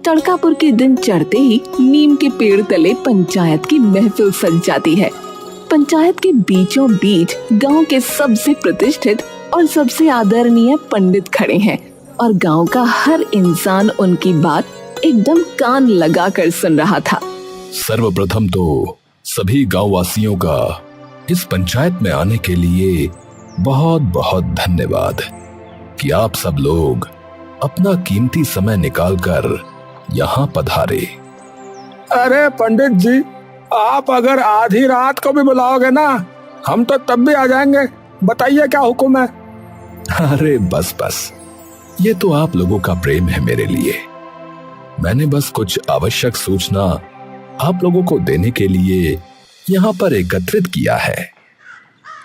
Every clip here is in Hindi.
तड़कापुर के दिन चढ़ते ही नीम के पेड़ तले पंचायत की महफिल सज जाती है। पंचायत के बीचों बीच गांव के सबसे प्रतिष्ठित और सबसे आदरणीय पंडित खड़े हैं और गांव का हर इंसान उनकी बात एकदम कान लगाकर सुन रहा था। सर्वप्रथम तो सभी गांव वासियों का इस पंचायत में आने के लिए बहुत बहुत धन्यवाद कि आप सब लोग अपना कीमती समय निकालकर यहाँ पधारे। अरे पंडित जी, आप अगर आधी रात को भी बुलाओगे ना, हम तो तब भी आ जाएंगे। बताइए क्या हुक्म है? अरे बस, ये तो आप लोगों का प्रेम है मेरे लिए। मैंने बस कुछ आवश्यक सूचना आप लोगों को देने के लिए यहाँ पर एकत्रित किया है,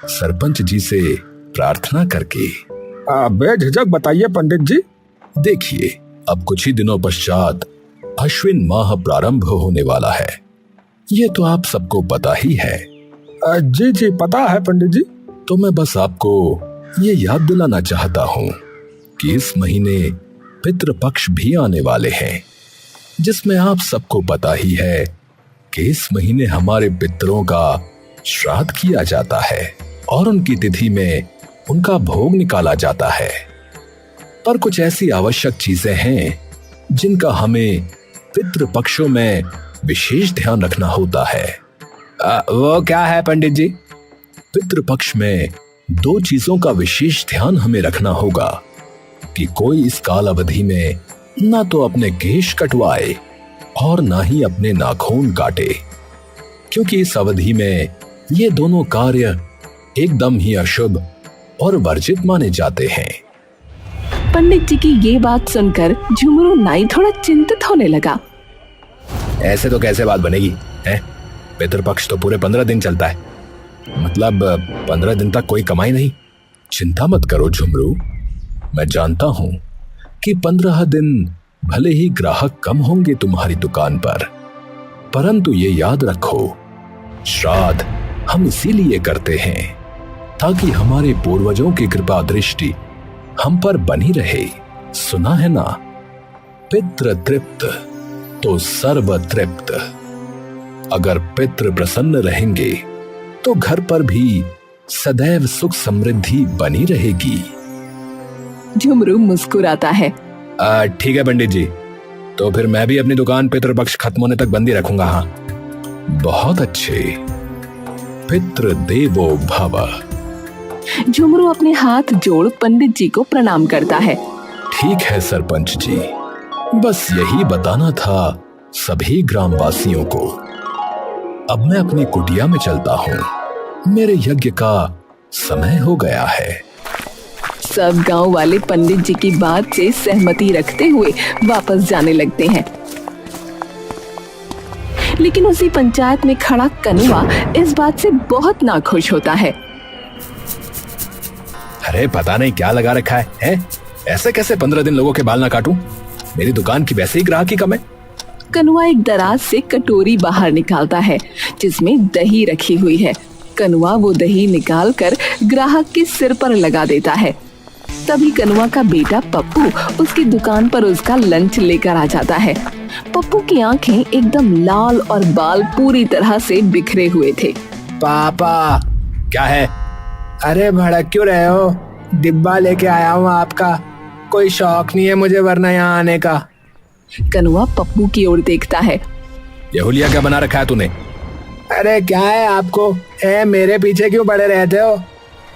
सरपंच जी से प्रार्थना करके। बेझिझक बताइए पंडित जी। देखिए, अब कुछ ही दिनों पश्चात अश्विन माह प्रारंभ होने वाला है, ये तो आप सबको पता ही है। जी पता है पंडित जी। तो मैं बस आपको ये याद दिलाना चाहता हूँ कि इस महीने पितृपक्ष भी आने वाले हैं, जिसमें आप सबको पता ही है कि इस महीने हमारे पितरों का श्राद्ध किया जाता है और उनकी तिथि में उनका भोग निकाला जाता है। पर कुछ ऐसी आवश्यक चीजें हैं जिनका हमें पितृपक्षों में विशेष ध्यान रखना होता है। वो क्या है पंडित जी? पितृपक्ष में 2 चीजों का विशेष ध्यान हमें रखना होगा कि कोई इस काल अवधि में ना तो अपने केश कटवाए और ना ही अपने नाखून काटे, क्योंकि इस अवधि में ये दोनों कार्य एकदम ही अशुभ और वर्जित माने जाते हैं। पंडित जी की ये बात सुनकर झुमरू नाई थोड़ा चिंतित होने लगा। ऐसे तो कैसे बात बनेगी है? पितृपक्ष तो पूरे 15 दिन चलता है, मतलब 15 दिन तक कोई कमाई नहीं। चिंता मत करो झुमरू, मैं जानता हूं कि 15 दिन भले ही ग्राहक कम होंगे तुम्हारी दुकान पर, परंतु ये याद रखो, श्राद्ध हम इसीलिए करते हैं ताकि हमारे पूर्वजों की कृपा दृष्टि हम पर बनी रहे। सुना है ना, पितृ तृप्त तो सर्व तृप्त। अगर पितृ प्रसन्न रहेंगे तो घर पर भी सदैव सुख समृद्धि बनी रहेगी। झुमरू मुस्कुराता है। ठीक है पंडित जी, तो फिर मैं भी अपनी दुकान पितृपक्ष खत्म होने तक बंदी रखूंगा। हाँ, बहुत अच्छे। पितृ देवो भव। झुमरू अपने हाथ जोड़ पंडित जी को प्रणाम करता है। ठीक है सरपंच जी, बस यही बताना था सभी ग्रामवासियों को। अब मैं अपनी कुटिया में चलता हूँ, मेरे यज्ञ का समय हो गया है। सब गांव वाले पंडित जी की बात से सहमति रखते हुए वापस जाने लगते हैं। लेकिन उसी पंचायत में खड़ा कनुआ इस बात से बहुत नाखुश होता है। अरे पता नहीं क्या लगा रखा है? ऐसे कैसे 15 दिन लोगों के बाल ना काटूं? मेरी दुकान की वैसे ही ग्राहकी कम है। कनुआ एक दराज से कटोरी बाहर निकालता है जिसमें दही रखी हुई है। कनुआ वो दही निकालकर ग्राहक के सिर पर लगा देता है। तभी कनुआ का बेटा पप्पू उसकी दुकान पर उसका लंच लेकर आ जाता है। पप्पू की आंखें एकदम लाल और बाल पूरी तरह से बिखरे हुए थे। पापा। क्या है? अरे भड़क क्यों रहे हो? डिब्बा लेके आया हूँ आपका। कोई शौक नहीं है मुझे वरना यहाँ आने का। कनुआ पप्पू की ओर देखता है। ये हुलिया क्या बना रखा है तूने? अरे क्या है आपको? मेरे पीछे क्यों पड़े रहते हो?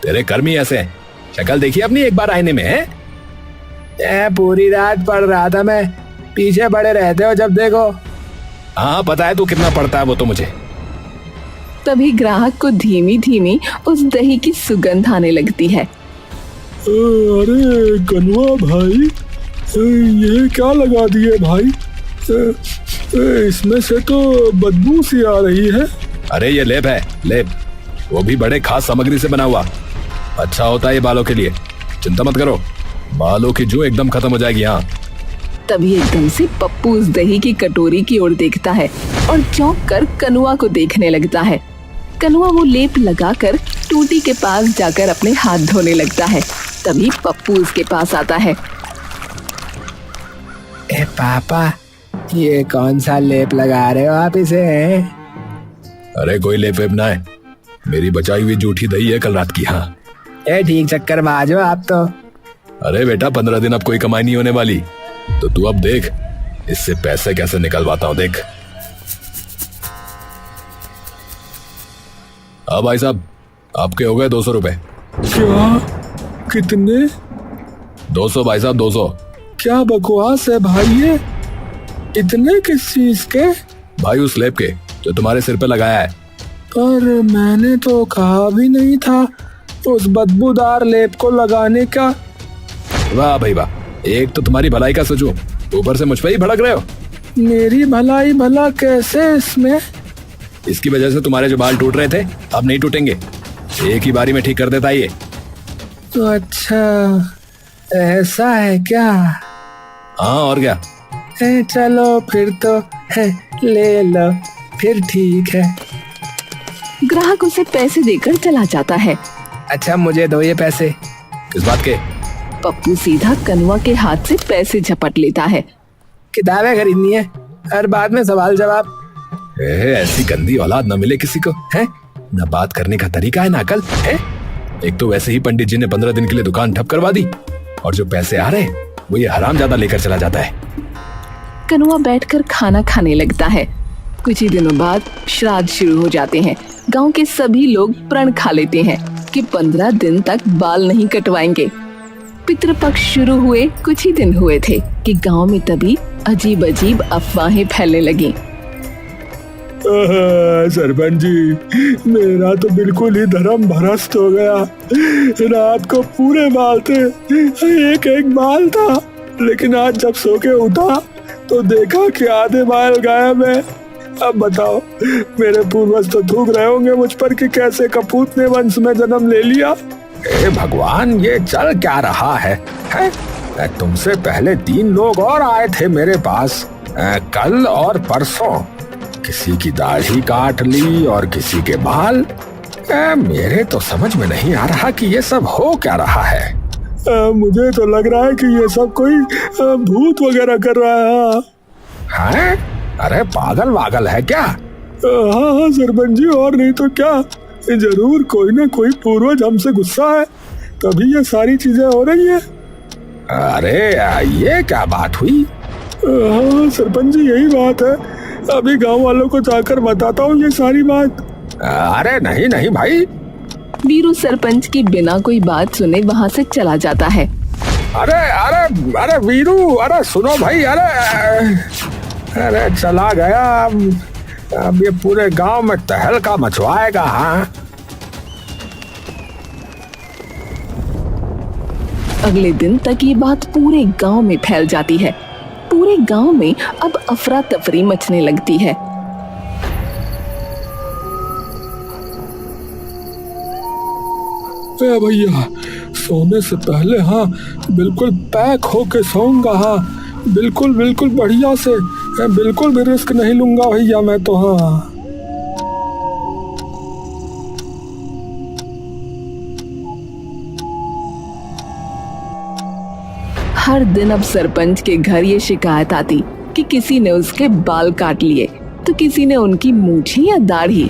तेरे कर्म ही ऐसे हैं। शक्ल देखी अपनी एक बार आईने में है? पूरी रात पढ़ रहा था मैं, पीछे पड़े रहते हो जब देखो। हाँ पता है तू कितना पढ़ता है वो तो मुझे। तभी ग्राहक को धीमी धीमी उस दही की सुगंध आने लगती है। अरे कनुआ भाई, ये क्या लगा दिए भाई? इसमें से तो बदबू सी आ रही है। अरे ये लेप है, लेप, वो भी बड़े खास सामग्री से बना हुआ। अच्छा होता है ये बालों के लिए, चिंता मत करो, बालों की जू एकदम खत्म हो जाएगी। हाँ। तभी एकदम से पप्पू उस दही की कटोरी की ओर देखता है और चौंक कर कनुआ को देखने लगता है। कनुआ वो लेप लगाकर टूटी के पास जाकर अपने हाथ धोने लगता है। तभी पप्पू उसके पास आता है। पापा, ये कौन सा लेप लगा रहे हो आप इसे? अरे कोई लेप वेप ना है, मेरी बचाई हुई जूठी दही है कल रात की। हाँ ठीक चक्कर बाज हो आप तो। अरे बेटा 15 दिन अब कोई कमाई नहीं होने वाली, तो तू अब देख इससे पैसे कैसे निकलवाता हूं। देख हाँ भाई साहब, आपके हो गए 200 रुपए। क्या? कितने? 200 भाई साहब, 200। क्या बकवास है भाई ये? इतने किस चीज के? भाई उस लेप के जो तुम्हारे सिर पे लगाया है। पर मैंने तो कहा भी नहीं था उस बदबूदार लेप को लगाने का। वाह भाई वाह, एक तो तुम्हारी भलाई का सोचो, ऊपर से मुझ पे ही भड़क रहे हो। मेरी भलाई भला कैसे इसमें? इसकी वजह से तुम्हारे जो बाल टूट रहे थे अब नहीं टूटेंगे, एक ही बारी में ठीक कर देता ये। अच्छा ऐसा है क्या? हाँ और क्या। चलो फिर तो ले लो, फिर ठीक है। ग्राहक उसे पैसे देकर चला जाता है। अच्छा मुझे दो ये पैसे। किस बात के? पप्पू सीधा कनुआ के हाथ से पैसे झपट लेता है। किताबें खरीदनी है और बाद में सवाल जवाब। ऐसी गंदी औलाद न मिले किसी को, है न बात करने का तरीका है ना अकल है। एक तो वैसे ही पंडित जी ने 15 दिन के लिए दुकान ठप करवा दी, और जो पैसे आ रहे वो ये हरामजादा लेकर चला जाता है। कनुआ बैठकर खाना खाने लगता है। कुछ ही दिनों बाद श्राद्ध शुरू हो जाते हैं। गांव के सभी लोग प्रण खा लेते हैं कि 15 दिन तक बाल नहीं कटवाएंगे। पितृपक्ष शुरू हुए कुछ ही दिन हुए थे कि गांव में तभी अजीब अजीब अफवाहें फैलने लगी। सरपंच जी, मेरा तो बिल्कुल ही धर्म भ्रष्ट हो गया। रात को पूरे बाल थे, एक एक बाल था, लेकिन आज जब सो के उठा तो देखा कि आधे बाल गायब है। अब बताओ, मेरे पूर्वज तो थूक रहे होंगे मुझ पर कि कैसे कपूत ने वंश में जन्म ले लिया। हे भगवान, ये चल क्या रहा है? तुमसे पहले 3 लोग और आए थे मेरे पास, कल और परसों। किसी की दाढ़ी काट ली और किसी के बाल। मेरे तो समझ में नहीं आ रहा कि ये सब हो क्या रहा है। मुझे तो लग रहा है कि ये सब कोई भूत वगैरह कर रहा है। अरे पागल वागल है क्या? हाँ सरपंच जी, और नहीं तो क्या। जरूर कोई ना कोई पूर्वज हमसे गुस्सा है, तभी ये सारी चीजें हो रही है। अरे ये क्या बात हुई? हाँ सरपंच जी, यही बात है। अभी गांव वालों को जाकर बताता हूँ ये सारी बात। अरे नहीं नहीं भाई। वीरू सरपंच की बिना कोई बात सुने वहाँ से चला जाता है। अरे अरे अरे वीरू, अरे सुनो भाई, अरे चला गया। अब ये पूरे गांव में तहलका मचवाएगा। हाँ अगले दिन तक ये बात पूरे गांव में फैल जाती है। पूरे गांव में अब अफरा तफरी मचने लगती है। भैया, सोने से पहले हाँ बिल्कुल पैक होके सोऊंगा। हाँ बिल्कुल बिल्कुल बढ़िया से, बिल्कुल भी रिस्क नहीं लूंगा भैया मैं तो। हाँ हर दिन अब सरपंच के घर ये शिकायत आती कि किसी ने उसके बाल काट लिए, तो किसी ने उनकी मूछें या दाढ़ी।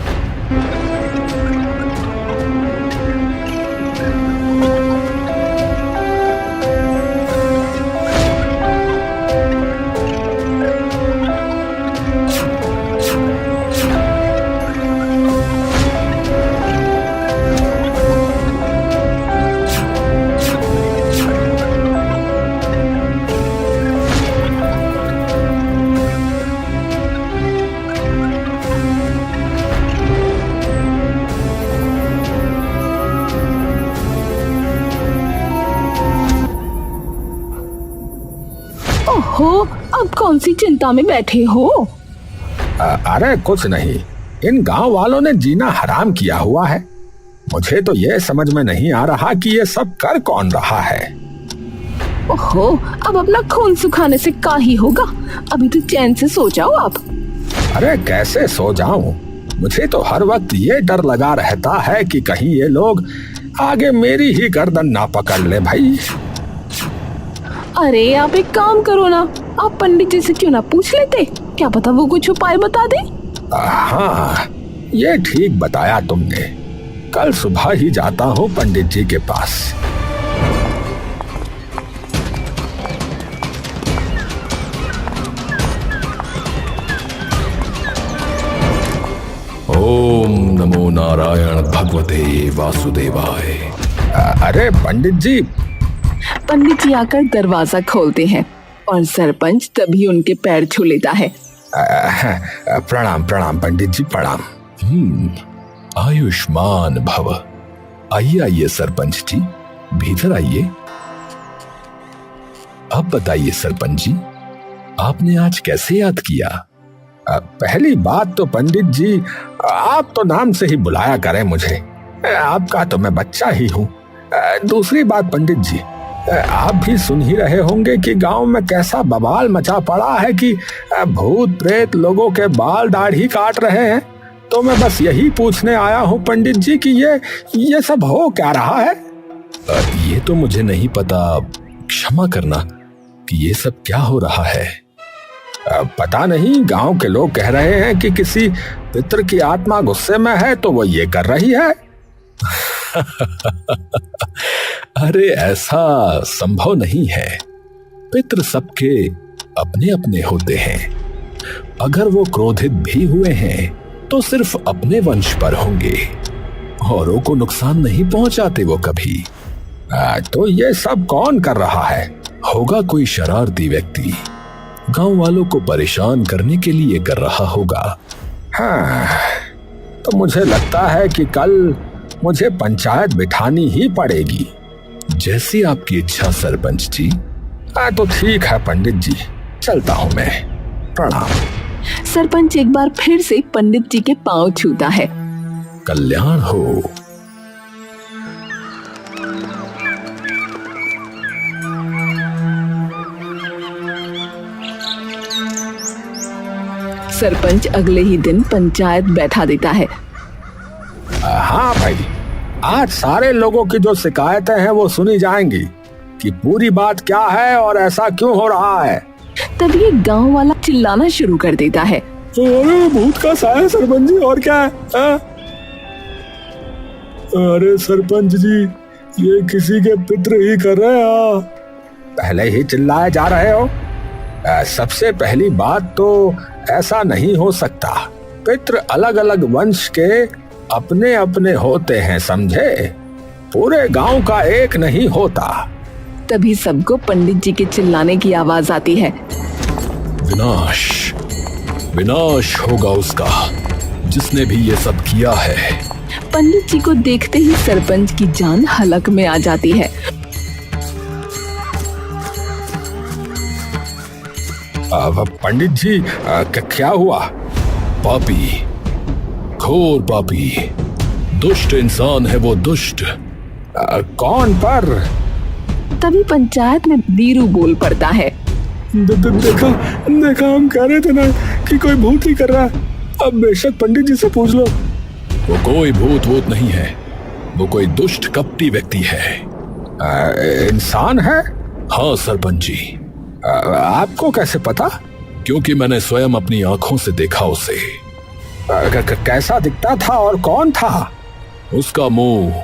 ओहो, अब कौन सी चिंता में बैठे हो? अरे कुछ नहीं, इन गांव वालों ने जीना हराम किया हुआ है। मुझे तो ये समझ में नहीं आ रहा कि ये सब कर कौन रहा है। ओहो, अब अपना खून सुखाने से क्या ही होगा। अभी तो चैन से सो जाओ आप। अरे कैसे सो जाऊं? मुझे तो हर वक्त ये डर लगा रहता है कि कहीं ये लोग आगे मेरी ही गर्दन ना पकड़ ले भाई। अरे आप एक काम करो ना, आप पंडित जी से क्यों ना पूछ लेते, क्या पता वो कुछ उपाय बता दे। हाँ, ये ठीक बताया तुमने। कल सुबह ही जाता हूँ पंडित जी के पास। ओम नमो नारायण भगवते वासुदेवाय। अरे पंडित जी। पंडित जी आकर दरवाजा खोलते हैं और सरपंच तभी उनके पैर छू लेता है। प्रणाम प्रणाम पंडित जी, प्रणाम। आयुष्मान भव। आइए आइए सरपंच जी, भीतर आइए। अब बताइए सरपंच जी, आपने आज कैसे याद किया? पहली बात तो पंडित जी, आप तो नाम से ही बुलाया करें मुझे, आपका तो मैं बच्चा ही हूँ। दूसरी बात पंडित जी, आप भी सुन ही रहे होंगे कि गांव में कैसा बवाल मचा पड़ा है कि भूत प्रेत लोगों के बाल दाढ़ी काट रहे हैं। तो मैं बस यही पूछने आया हूँ पंडित जी कि ये सब हो क्या रहा है? ये तो मुझे नहीं पता, क्षमा करना कि ये सब क्या हो रहा है। पता नहीं, गांव के लोग कह रहे हैं कि किसी पितर की आत्मा गुस्से में है तो वो ये कर रही है। अरे ऐसा संभव नहीं है। पितर सबके अपने अपने होते हैं। अगर वो क्रोधित भी हुए हैं तो सिर्फ अपने वंश पर होंगे, औरों को नुकसान नहीं पहुंचाते वो कभी। तो ये सब कौन कर रहा है? होगा कोई शरारती व्यक्ति, गांव वालों को परेशान करने के लिए कर रहा होगा। हाँ, तो मुझे लगता है कि कल मुझे पंचायत बिठानी ही पड़ेगी। जैसी आपकी इच्छा सरपंच जी। तो ठीक है पंडित जी, चलता हूं मैं। प्रणाम। सरपंच एक बार फिर से पंडित जी के पांव छूता है। कल्याण हो। सरपंच अगले ही दिन पंचायत बैठा देता है। हाँ भाई, आज सारे लोगों की जो शिकायतें हैं वो सुनी जाएंगी कि पूरी बात क्या है और ऐसा क्यों हो रहा है। तभी एक गांव वाला चिल्लाना शुरू कर देता है। अरे भूत का साया सरपंच जी, और क्या है? अरे सरपंच जी, ये किसी के पितृ ही कर रहे हैं। पहले ही चिल्लाए जा रहे हो। सबसे पहली बात तो ऐसा नहीं हो सकता। पितृ अलग अलग वंश के अपने अपने होते हैं, समझे? पूरे गांव का एक नहीं होता। तभी सबको पंडित जी के चिल्लाने की आवाज आती है। विनाश विनाश होगा उसका जिसने भी ये सब किया है। पंडित जी को देखते ही सरपंच की जान हलक में आ जाती है। पंडित जी, क्या हुआ? पापी, घोर पापी, दुष्ट इंसान है वो, दुष्ट। कौन पर? तभी पंचायत में वीरू बोल पड़ता है। देखा, हम कह रहे थे ना कि कोई भूत ही कर रहा है। अब बेशक पंडित जी से पूछ लो। वो कोई भूत नहीं है, वो कोई दुष्ट कपटी व्यक्ति है। इंसान है? हाँ सरपंच जी। आपको कैसे पता? क्योंकि मैंने स्वयं अपनी आंखों से देखा उसे। कैसा दिखता था और कौन था? उसका मुंह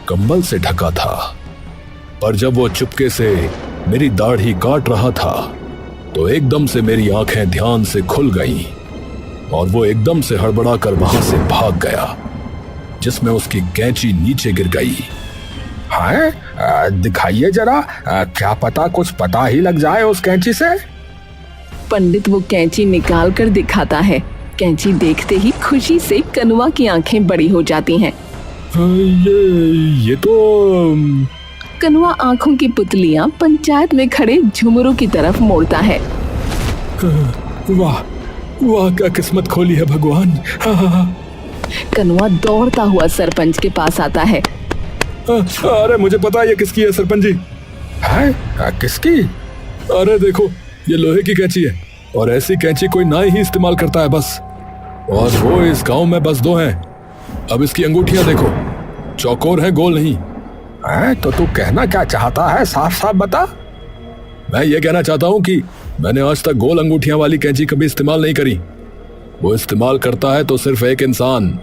कंबल से ढका था, पर जब वो चुपके से मेरी दाढ़ी काट रहा था तो एकदम से मेरी आंखें ध्यान से खुल गईं और वो एकदम से हड़बड़ा कर वहां से भाग गया, जिसमें उसकी कैंची नीचे गिर गई। हाँ, दिखाइए जरा, क्या पता कुछ पता ही लग जाए उस कैंची से। पंडित वो कैंची निकाल कर दिखाता है। कैंची देखते ही खुशी से कनुआ की आंखें बड़ी हो जाती हैं। ये तो कनुआ आंखों की पुतलियां पंचायत में खड़े झुमरों की तरफ मोड़ता है। वाह वाह, क्या किस्मत खोली है भगवान। कनुआ दौड़ता हुआ सरपंच के पास आता है। अरे मुझे पता है ये किसकी है सरपंच जी। है? किसकी? अरे देखो, ये लोहे की कैंची है और ऐसी कैंची कोई ना ही इस्तेमाल करता है बस। और वो इस गांव में बस 2 हैं। अब इसकी अंगूठियां देखो, चौकोर है, गोल नहीं। तो तू कहना क्या चाहता है? साफ साफ बता। मैं ये कहना चाहता हूँ कि मैंने आज तक गोल अंगूठियां वाली कैंची कभी इस्तेमाल नहीं करी। वो इस्तेमाल करता है तो सिर्फ एक इंसान।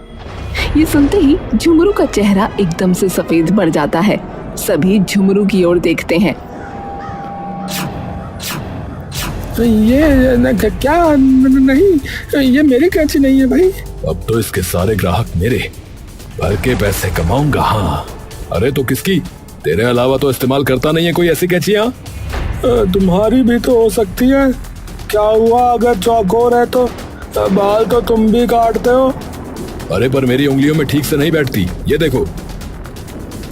ये सुनते ही झुमरू का चेहरा एकदम से सफेद पड़ जाता है। सभी झुमरू की ओर देखते हैं। ये क्या नहीं, ये मेरी कैंची नहीं है भाई। अब तो इसके सारे ग्राहक मेरे, भर के पैसे कमाऊंगा। हाँ, अरे तो किसकी? तेरे अलावा तो इस्तेमाल करता नहीं है कोई ऐसी कैंचियां। तुम्हारी भी तो हो सकती है। क्या हुआ अगर चौकोर है तो? बाल तो तुम भी काटते हो। अरे पर मेरी उंगलियों में ठीक से नहीं बैठती, ये देखो।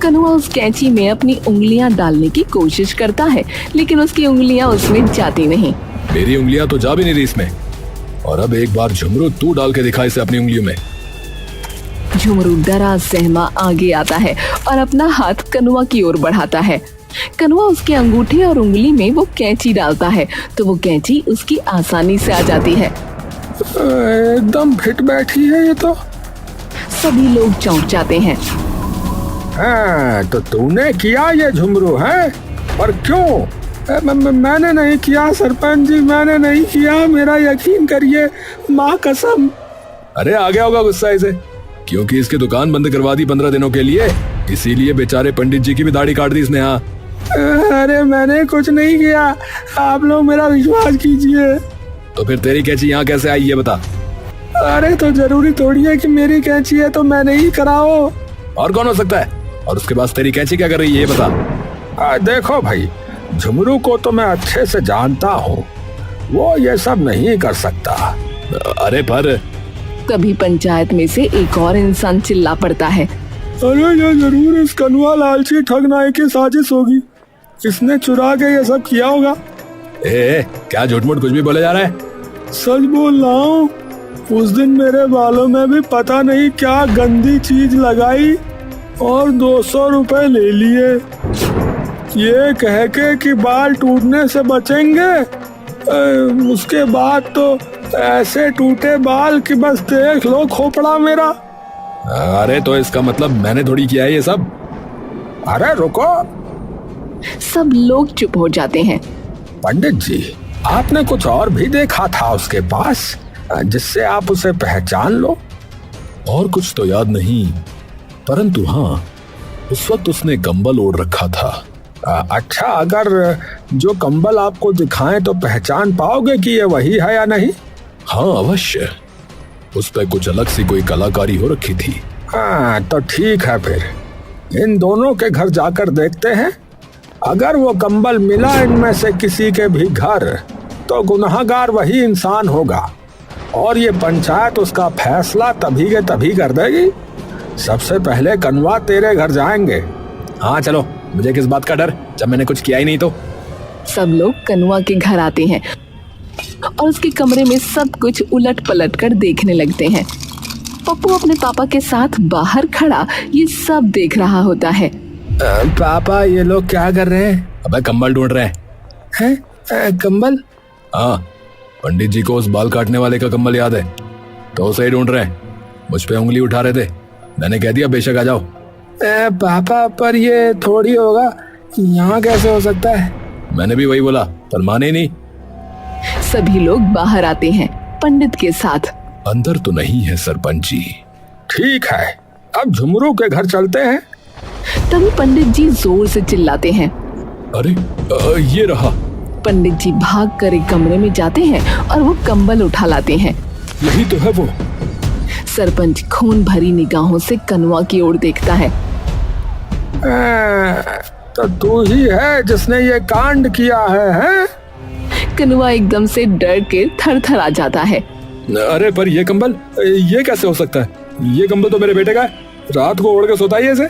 कनुआ उस कैंची में अपनी उंगलियां डालने की कोशिश करता है, लेकिन उसकी उंगलियां उसमें जाती नहीं। मेरी उंगलियां तो जा भी नहीं रही इसमें। और अब एक बार झुमरू तू डाल के दिखा इसे अपनी उंगलियों में। झुमरू डरा सहमा आगे आता है और अपना हाथ कनुआ की ओर बढ़ाता है। कनुआ उसके अंगूठे और उंगली में वो कैंची डालता है तो वो कैंची उसकी आसानी से आ जाती है। एकदम फिट बैठी है ये तो। सभी लोग चौंक जाते हैं। हाँ, तो तूने किया ये झुमरू है? और क्यों? मैंने नहीं किया सरपंच जी, मैंने नहीं किया, मेरा यकीन करिए, माँ कसम। अरे आ गया होगा गुस्सा इसे, क्योंकि इसकी दुकान बंद करवा दी 15 दिनों के लिए, इसीलिए बेचारे पंडित जी की भी दाढ़ी काट दी इसने। हाँ, अरे मैंने कुछ नहीं किया, आप लोग मेरा विश्वास कीजिए। तो फिर तेरी कैंची यहाँ कैसे आई ये बता। अरे तो जरूरी थोड़ी है कि मेरी कैंची है तो मैंने ही कराओ। और कौन हो सकता है? और उसके पास तेरी कैंची क्या कर रही है ये बता। देखो भाई, झुमरू को तो मैं अच्छे से जानता हूँ, वो ये सब नहीं कर सकता। अरे पर तभी पंचायत में से एक और इंसान चिल्ला पड़ता है। अरे ये जरूर इस कनुआ लालची ठगनाई की साजिश होगी, इसने चुरा के ये सब किया होगा। क्या झूठ मूठ कुछ भी बोले जा रहा है? सच बोल रहा हूँ, उस दिन मेरे बालों में भी पता नहीं क्या गंदी चीज लगाई और 200 रुपए ले लिए, ये कह के कि बाल टूटने से बचेंगे। उसके बाद तो ऐसे टूटे बाल कि बस देख लो खोपड़ा मेरा। अरे तो इसका मतलब मैंने थोड़ी किया है ये सब। अरे रुको, सब लोग चुप हो जाते हैं। पंडित जी, आपने कुछ और भी देखा था उसके पास जिससे आप उसे पहचान लो? और कुछ तो याद नहीं, परंतु हाँ, उस वक्त उसने कंबल ओढ़ रखा था। अच्छा, अगर जो कंबल आपको दिखाएं तो पहचान पाओगे कि ये वही है या नहीं? हाँ अवश्य, उस पर कुछ अलग सी कोई कलाकारी हो रखी थी। हाँ तो ठीक है, फिर इन दोनों के घर जाकर देखते हैं। अगर वो कंबल मिला इनमें से किसी के भी घर तो गुनहगार वही इंसान होगा और ये पंचायत उसका फैसला तभी के तभी कर देगी। सबसे पहले कनुआ तेरे घर जाएंगे। हाँ चलो, मुझे किस बात का डर जब मैंने कुछ किया ही नहीं तो। सब लोग कनुआ के घर आते हैं और उसके कमरे में सब कुछ उलट पलट कर देखने लगते हैं। पप्पू अपने पापा के साथ बाहर खड़ा ये सब देख रहा होता है। पापा, ये लोग क्या कर रहे हैं? अबे कंबल ढूंढ रहे हैं? कंबल? हाँ, पंडित जी को उस बाल काटने वाले का कंबल याद है तो उसे ही ढूंढ रहे हैं। मुझ पे उंगली उठा रहे थे, मैंने कह दिया बेशक आ जाओ। पापा, पर ये थोड़ी होगा, यहाँ कैसे हो सकता है? मैंने भी वही बोला पर माने ही नहीं। सभी लोग बाहर आते हैं पंडित के साथ। अंदर तो नहीं है सरपंच जी। ठीक है, अब झुमरू के घर चलते हैं। तभी पंडित जी जोर से चिल्लाते हैं। अरे ये रहा। पंडित जी भाग कर एक कमरे में जाते हैं और वो कंबल उठा लाते हैं। यही तो है वो। सरपंच खून भरी निगाहों से कनुआ की ओर देखता है। तो तू ही है जिसने ये कांड किया है? कनुआ एकदम से डर के थर-थर आ जाता है। अरे पर ये कंबल, ये कैसे हो सकता है? ये कंबल तो मेरे बेटे का है, रात को ओढ़ के सोता ही ऐसे।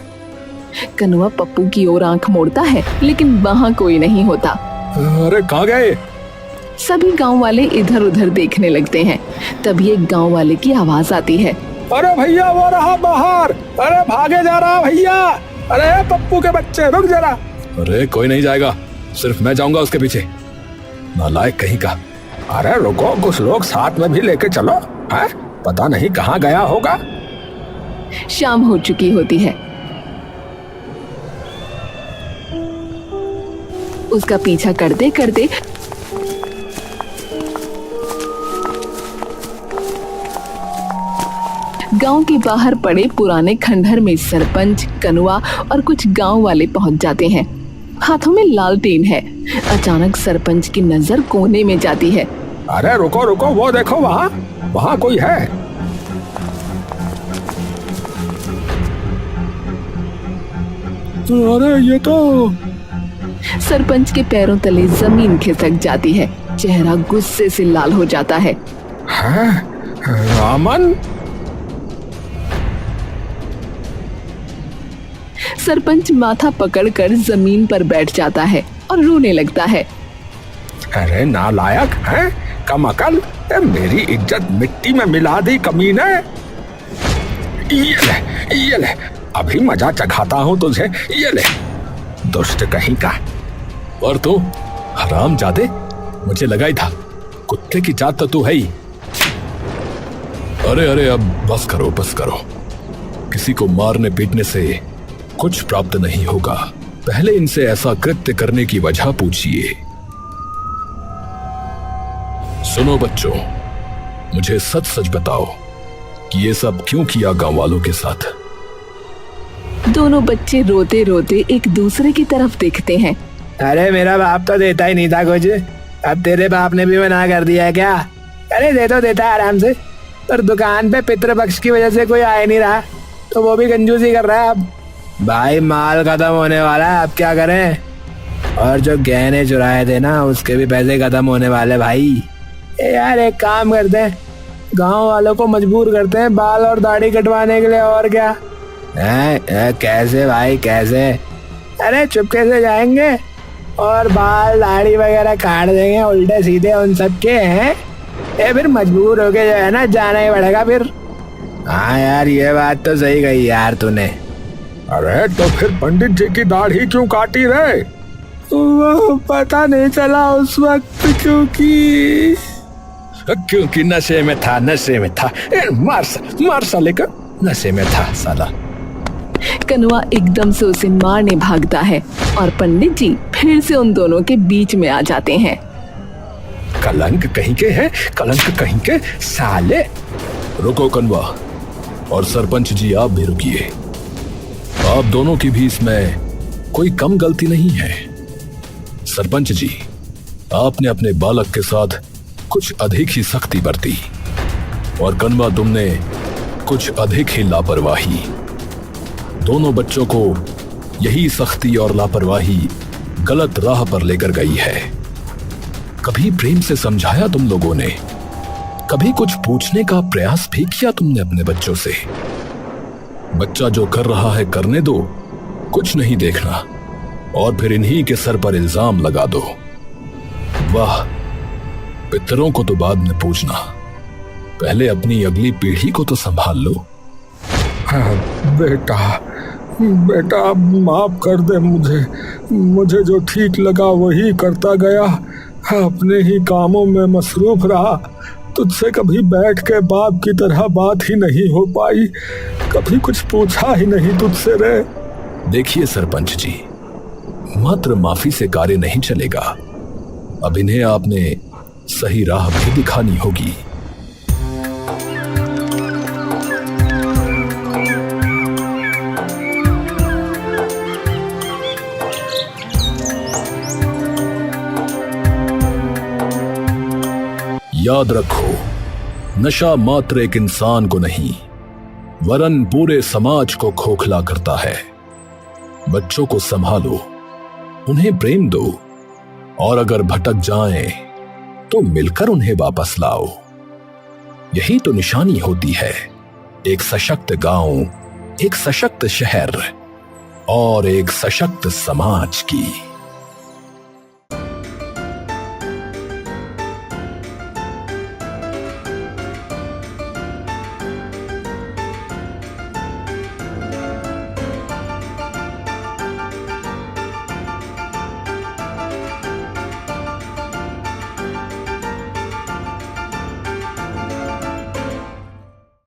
कनुआ पप्पू की ओर आंख मोड़ता है लेकिन वहाँ कोई नहीं होता। अरे कहाँ गए? सभी गांव वाले इधर उधर देखने लगते हैं। तभी एक गांव वाले की आवाज आती है। अरे भैया, वो रहा बाहर, अरे भागे जा रहा भैया, अरे पप्पू के बच्चे रुक जरा। अरे कोई नहीं जाएगा, सिर्फ मैं जाऊंगा उसके पीछे, नालायक कहीं का। अरे रुको, कुछ लोग साथ में भी लेके चलो, है? पता नहीं कहाँ गया होगा। शाम हो चुकी होती है। उसका पीछा करते करते गांव के बाहर पड़े पुराने खंडहर में सरपंच, कनुआ और कुछ गांव वाले पहुंच जाते हैं। हाथों में लालटेन है। अचानक सरपंच की नजर कोने में जाती है। अरे रुको रुको, वो देखो, वहाँ वहाँ कोई है। अरे ये तो सरपंच के पैरों तले जमीन खिसक जाती है। चेहरा गुस्से से लाल हो जाता है। रामन? सरपंच माथा पकड़कर जमीन पर बैठ जाता है और रोने लगता है। अरे नालायक है, कम अकल, मेरी इज्जत मिट्टी में मिला दी कमीने। ये ले, अभी मजा चखाता हूँ तुझे, ये ले, दुष्ट कहीं का। और तू हरामजादे, मुझे लगा ही था कुत्ते की जात तो तू है ही। अरे अब बस करो। किसी को मारने पीटने से कुछ प्राप्त नहीं होगा। पहले इनसे ऐसा कृत्य करने की वजह पूछिए। सुनो बच्चों, मुझे सच सच बताओ कि ये सब क्यों किया गांव वालों के साथ। दोनों बच्चे रोते रोते एक दूसरे की तरफ देखते हैं। अरे मेरा बाप तो देता ही नहीं था कुछ, अब तेरे बाप ने भी मना कर दिया है क्या? अरे देता है आराम से, पर दुकान पे पितृपक्ष की वजह से कोई आ नहीं रहा, तो वो भी कंजूसी कर रहा है। अब भाई माल खत्म होने वाला है, अब क्या करें? और जो गहने चुराए थे ना, उसके भी पैसे खत्म होने वाले भाई। यार एक काम करते हैं, गांव वालों को मजबूर करते हैं बाल और दाढ़ी कटवाने के लिए, और क्या है? कैसे भाई कैसे? अरे चुपके से जाएंगे और बाल दाढ़ी वगैरह काट देंगे उल्टे सीधे उन सब के हैं। ये फिर मजबूर होके जो है ना, जाना ही पड़ेगा फिर। हाँ यार, ये बात तो सही कही यार तूने। अरे तो फिर पंडित जी की दाढ़ी क्यों काटी रे? वो पता नहीं चला उस वक्त, क्योंकि नशे में था। मार साले का, नशे में था साला। कनुआ एकदम से उसे मारने भागता है और पंडित जी फिर से उन दोनों के बीच में आ जाते हैं। कलंक कहीं के हैं, कलंक कहीं के साले। रुको कनुआ और सरपंच जी, आप भी रुकिए। आप दोनों की भी इसमें कोई कम गलती नहीं है। सरपंच जी, आपने अपने बालक के साथ कुछ अधिक ही सख्ती बरती, और कनुआ तुमने कुछ अधिक ही लापरवाही। दोनों बच्चों को यही सख्ती और लापरवाही गलत राह पर लेकर गई है। कभी प्रेम से समझाया तुम लोगों ने? कभी कुछ पूछने का प्रयास भी किया तुमने अपने बच्चों से? बच्चा जो कर रहा है करने दो, कुछ नहीं देखना, और फिर इन्हीं के सर पर इल्जाम लगा दो। वाह, पितरों को तो बाद में पूछना, पहले अपनी अगली पीढ़ी को तो संभाल लो। हाँ, बेटा माफ कर दे मुझे जो ठीक लगा वही करता गया, अपने ही कामों में मसरूफ रहा। तुझसे कभी बैठ के बाप की तरह बात ही नहीं हो पाई, कभी कुछ पूछा ही नहीं तुझसे रे। देखिए सरपंच जी, मात्र माफी से कार्य नहीं चलेगा। अब इन्हें आपने सही राह भी दिखानी होगी। याद रखो, नशा मात्र एक इंसान को नहीं, वरन पूरे समाज को खोखला करता है। बच्चों को संभालो, उन्हें प्रेम दो, और अगर भटक जाएं तो मिलकर उन्हें वापस लाओ। यही तो निशानी होती है एक सशक्त गांव, एक सशक्त शहर और एक सशक्त समाज की।